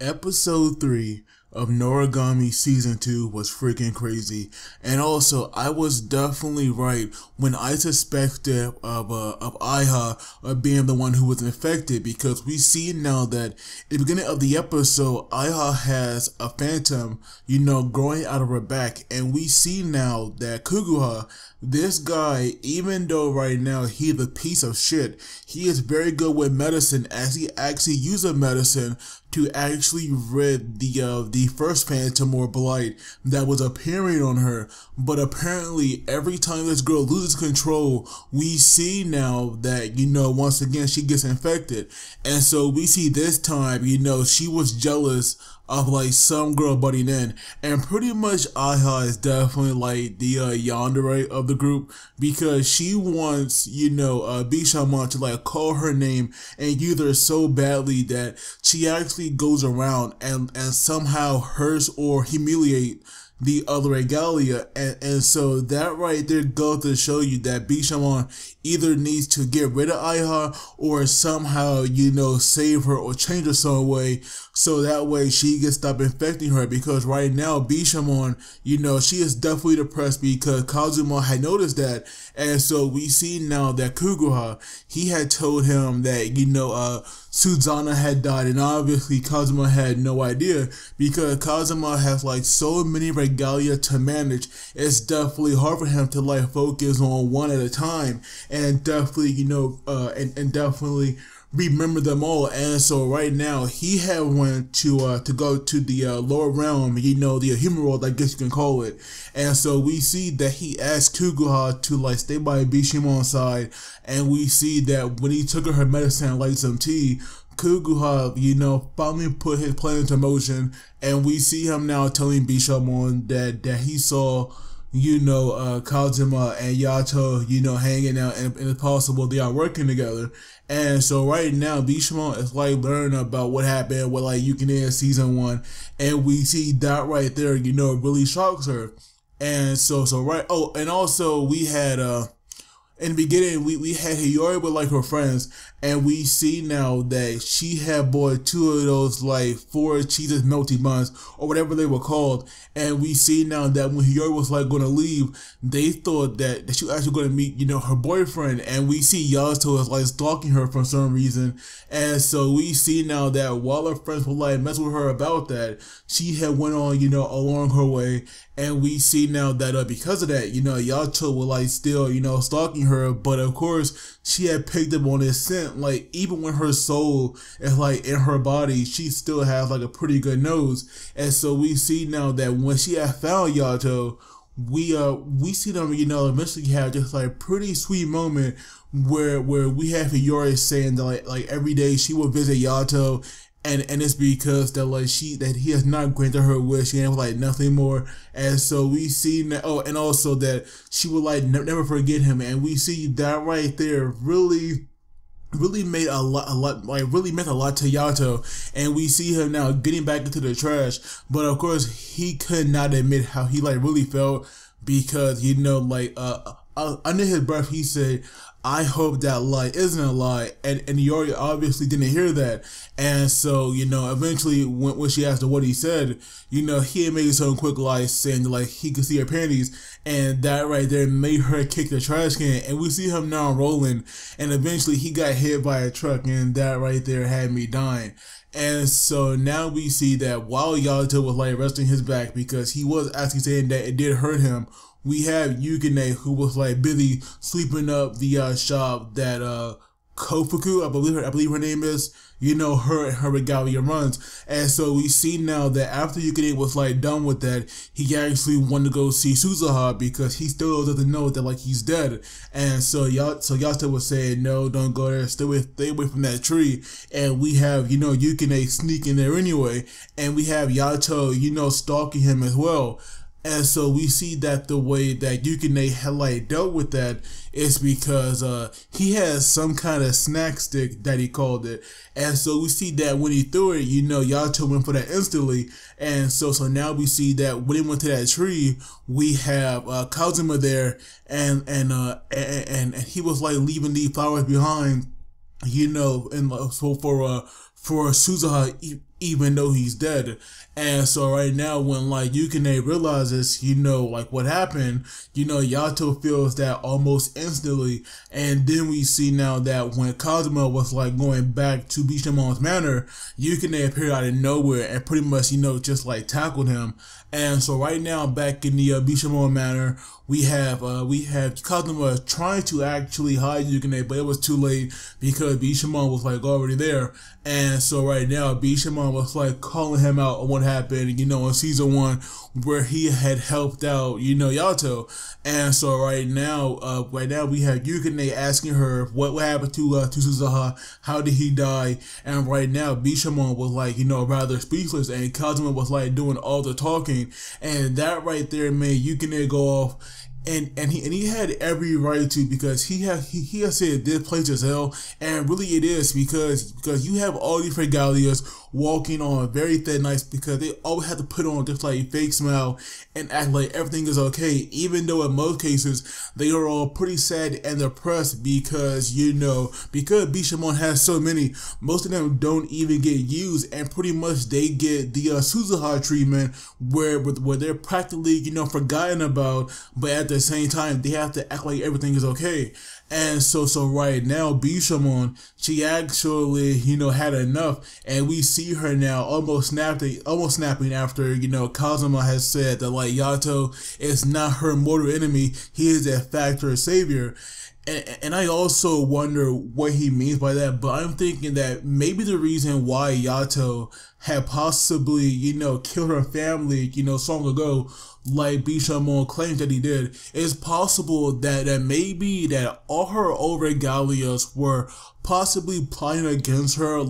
Episode 3 of Noragami Season 2 was freaking crazy. And also, I was definitely right when I suspected of Iha being the one who was infected, because we see now that at the beginning of the episode, Iha has a phantom, growing out of her back. And we see now that Kugaha, this guy, even though right now he's a piece of shit, he is very good with medicine, as he actually used a medicine to actually rid the first phantom or blight that was appearing on her. But apparently every time this girl loses control, we see now that, once again she gets infected. And so we see this time, she was jealous of like some girl butting in, and pretty much Iha is definitely like the yandere of the group, because she wants Bishamon to like call her name and use her so badly that she actually goes around and somehow hurts or humiliate the other regalia. And so that right there goes to show you that Bishamon either needs to get rid of Iha or somehow, save her or change her some way, so that way she can stop infecting her. Because right now, Bishamon, she is definitely depressed because Kazuma had noticed that. And so we see now that Kugaha, he had told him that, Suzana had died, and obviously Kazuma had no idea, because Kazuma has like so many regalia to manage. It's definitely hard for him to like focus on one at a time and definitely, and definitely remember them all. And so right now he had went to go to the lower realm, the human world, I guess you can call it. And so we see that he asked Kugaha to like stay by Bishamon's side, and we see that when he took her medicine and like some tea, Kugaha, finally put his plan into motion. And we see him now telling Bishamon that he saw Kazuma and Yato, hanging out, and it's possible they are working together. And so right now, Bishamon is like learning about what happened with like Yukine in Season 1, and we see that right there, really shocks her. And so right, oh, and also we had, in the beginning, we had Hiyori with like her friends, and we see now that she had bought 2 of those like 4 cheeses melty buns or whatever they were called. And we see now that when Hiyori was like gonna leave, they thought that she was actually gonna meet her boyfriend. And we see Yato is like stalking her for some reason. And so we see now that while her friends were like messing with her about that, she had went on along her way. And we see now that because of that, Yato was like still stalking her, but of course she had picked up on his scent. Like, even when her soul is like in her body, she still has like a pretty good nose. And so we see now that when she had found Yato, we see them eventually have just like pretty sweet moment where we have Hiyori saying that like every day she will visit Yato, and it's because that he has not granted her wish and like nothing more. And so we see now, oh, and also that she will like never forget him. And we see that right there really made a lot, like really meant a lot to Yato. And we see him now getting back into the trash, but of course he could not admit how he like really felt, because under his breath he said, "I hope that lie isn't a lie," and Yori obviously didn't hear that. And so eventually when she asked him what he said, he had made some quick lie saying like he could see her panties, and that right there made her kick the trash can. And we see him now rolling, and eventually he got hit by a truck, and that right there had me dying. And so now we see that while Yato was like resting his back, because he was actually saying that it did hurt him, we have Yukine, who was like busy sweeping up the shop that Kofuku, I believe her name is, her regalia runs. And so we see now that after Yukine was like done with that, he actually wanted to go see Suzuha, because he still doesn't know that like he's dead. And so Yato was saying, "No, don't go there, stay away from that tree." And we have Yukine sneaking there anyway, and we have Yato stalking him as well. And so we see that the way that Yukine had like dealt with that is because he has some kind of snack stick that he called it. And so we see that when he threw it, Yato went for that instantly. And so now we see that when he went to that tree, we have Kazuma there, and he was like leaving the flowers behind, and for Suzuha even though he's dead. And so right now, when like Yukine realizes, like what happened, Yato feels that almost instantly. And then we see now that when Kazuma was like going back to Bishamon's manor, Yukine appeared out of nowhere and pretty much, just like tackled him. And so right now, back in the Bishamon manor, we have Kazuma trying to actually hide Yukine, but it was too late because Bishamon was like already there. And so right now, Bishamon was like calling him out on what happened, in season 1, where he had helped out, Yato. And so right now we have Yukine asking her what happened to Suzuha, how did he die? And right now, Bishamon was like, rather speechless, and Kazuma was like doing all the talking, and that right there made Yukine go off. And he had every right to, because he has said this place is hell, and really it is, because you have all these regalias walking on very thin ice, because they always have to put on just like a fake smile and act like everything is okay, even though in most cases they are all pretty sad and depressed, because because Bishamon has so many, most of them don't even get used, and pretty much they get the Suzuha treatment where they're practically forgotten about, but at the same time they have to act like everything is okay. And so right now, Bishamon, she actually, had enough, and we see her now almost snapping after, Kazuma has said that like Yato is not her mortal enemy, he is a factor savior. And I also wonder what he means by that, but I'm thinking that maybe the reason why Yato had possibly, killed her family, so long ago, like Bishamon claims that he did, it's possible that maybe that all her old regalias were possibly plotting against her,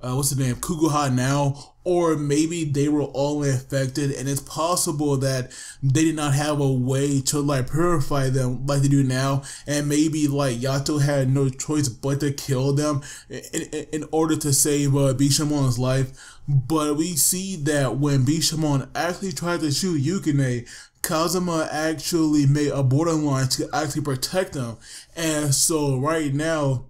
what's the name, Kugaha now, or maybe they were all infected, and it's possible that they did not have a way to like purify them like they do now, and maybe like Yato had no choice but to kill them in order to save Bishamon's life. But we see that when Bishamon actually tried to shoot Yukine, Kazuma actually made a borderline to actually protect him. And so right now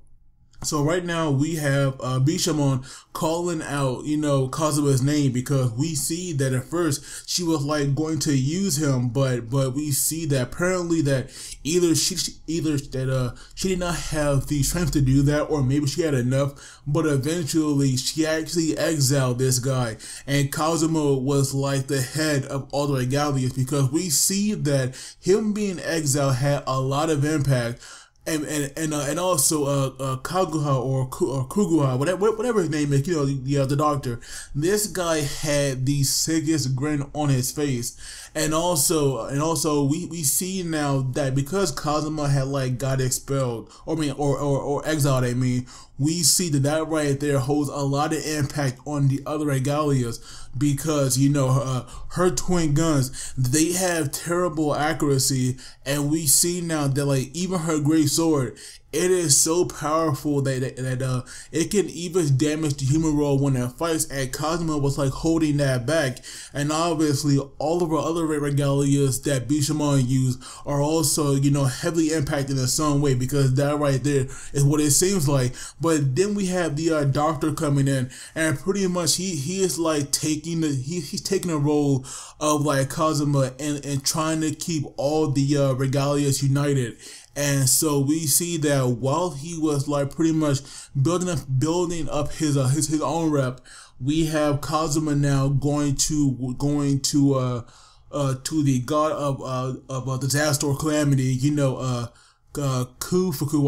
we have Bishamon calling out, Kazuma's name, because we see that at first she was like going to use him, but we see that apparently that either she did not have the strength to do that, or maybe she had enough, but eventually she actually exiled this guy, and Kazuma was like the head of all the regalias, because we see that him being exiled had a lot of impact. And also Kaguha or Kugaha, whatever his name is, the doctor. This guy had the sickest grin on his face, and also we see now that because Kazuma had like got expelled, or exiled, we see that right there holds a lot of impact on the other regalias, because her twin guns, they have terrible accuracy, and we see now that like even her great sword, it is so powerful that it can even damage the human role when it fights, and Kazuma was like holding that back. And obviously all of our other regalias that Bishamon used are also heavily impacted in some way, because that right there is what it seems like. But then we have the doctor coming in, and pretty much he is like taking he's taking a role of like Kazuma and trying to keep all the regalias united. And so we see that while he was like pretty much building up his own rep, we have Kazuma now going to the god of disaster or calamity, Kufuku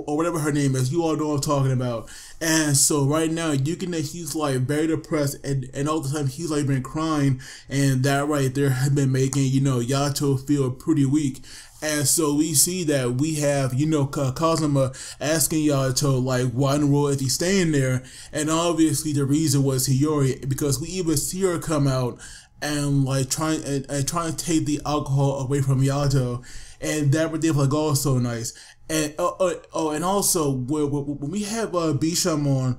or whatever her name is. You all know what I'm talking about. And so right now he's like very depressed, and all the time he's like been crying, and that right there has been making Yato feel pretty weak. And so we see that we have, Kazuma asking Yato, like, why in the world is he staying there? And obviously the reason was Hiyori, because we even see her come out and like trying to take the alcohol away from Yato. And that was like also nice. And and also when we have Bishamon,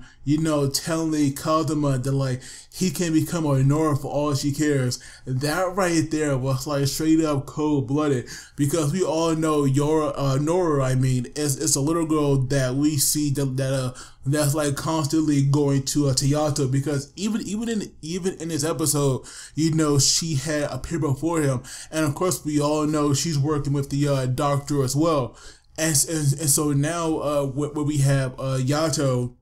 telling Kazuma that like he can become a Nora for all she cares, that right there was like straight up cold blooded, because we all know Nora, it's a little girl that we see that that's like constantly going to Yato, because even in this episode, you know, she had appeared before him, and of course we all know she's working with the doctor as well, and so now where we have Yato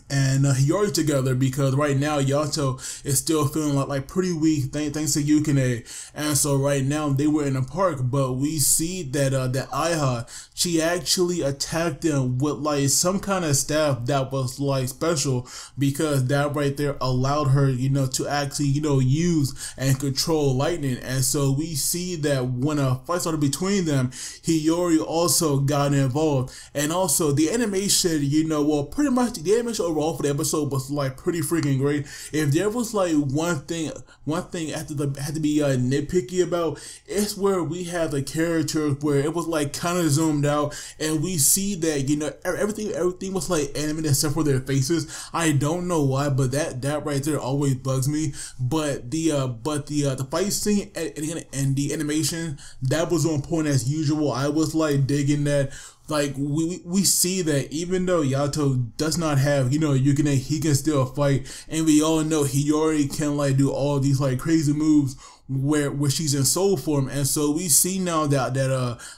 and Hiyori together, because right now Yato is still feeling like pretty weak thanks to Yukine, and so right now they were in a park, but we see that that Aiha, she actually attacked them with like some kind of staff that was like special, because that right there allowed her, you know, to actually, you know, use and control lightning. And so we see that when a fight started between them, Hiyori also got involved, and also the animation, you know, well, pretty much the animation overall for the episode was like pretty freaking great. If there was like one thing I had to be nitpicky about, it's where we had the characters where it was like kind of zoomed out, and we see that, you know, everything was like animated except for their faces. I don't know why, but that right there always bugs me. But the fight scene and the animation, that was on point as usual. I was like digging that. Like we see that even though Yato does not have, you know, Yukine, he can still fight, and we all know Hiyori can like do all these like crazy moves where she's in soul form. And so we see now that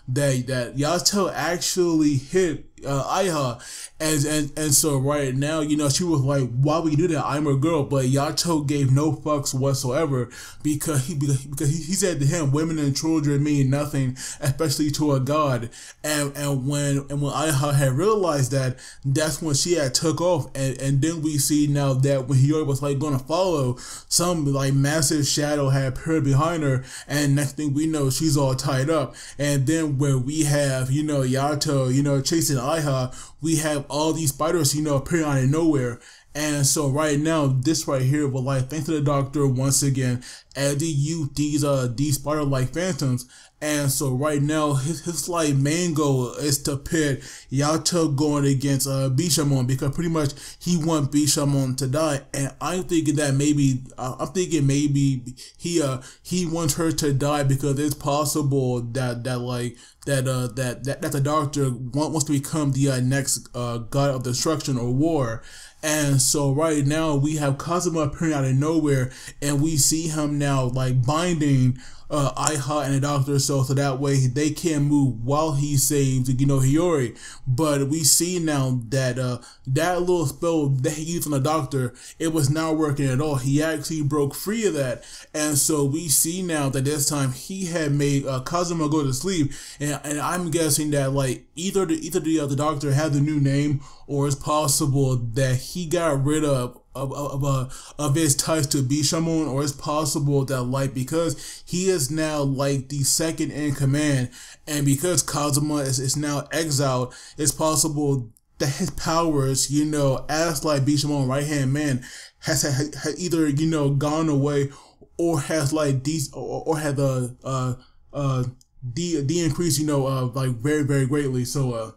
Yato actually hit Aiha, and so right now, you know, she was like, why would you do that? I'm a girl. But Yato gave no fucks whatsoever, because he said to him, women and children mean nothing, especially to a god. And when Aiha had realized that, that's when she had took off, and then we see now that when Hiyori was like gonna follow, some like massive shadow had appeared behind her, and next thing we know, she's all tied up. And then where we have, you know, Yato, you know, chasing Aiha, we have all these spiders, you know, appearing out of nowhere. And so right now, this right here, well, like, thanks to the doctor once again, as he used these spider-like phantoms. And so right now, his like main goal is to pit Yato going against Bishamon, because pretty much he wants Bishamon to die. And I'm thinking that maybe he wants her to die, because it's possible that the doctor wants to become the next god of destruction or war. And so right now we have Kazuma appearing out of nowhere, and we see him now like binding Aiha and the doctor, so that way they can't move while he saves, you know, Hiyori. But we see now that that little spell that he used on the doctor, it was not working at all. He actually broke free of that, and so we see now that this time he had made Kazuma go to sleep, and I'm guessing that like either the doctor had the new name, or it's possible that he got rid of his ties to Bishamon, or it's possible that like because he is now like the second in command, and because Kazuma is now exiled, it's possible that his powers, you know, as like Bishamon right hand man, has either, you know, gone away, or has like these or had the increase, you know, like very greatly. So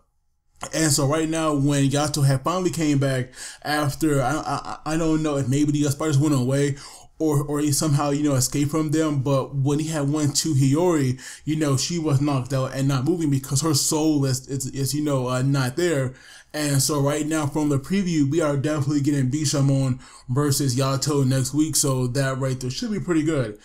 and so right now, when Yato had finally came back after, I don't know if maybe the spiders went away, or he somehow, you know, escaped from them, but when he had went to Hiyori, you know, she was knocked out and not moving, because her soul is you know, not there. And so right now, from the preview, we are definitely getting Bishamon versus Yato next week, so that right there should be pretty good.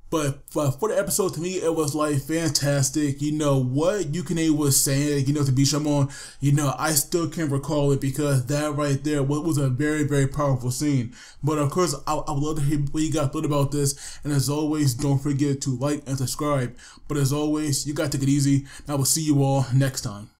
But for the episode, to me, it was like fantastic. You know, what Yukine was saying, you know, to Bishamon, you know, I still can't recall it, because that right there was a very powerful scene. But of course, I would love to hear what you guys thought about this. And as always, don't forget to like and subscribe. But as always, you got to take it easy. And I will see you all next time.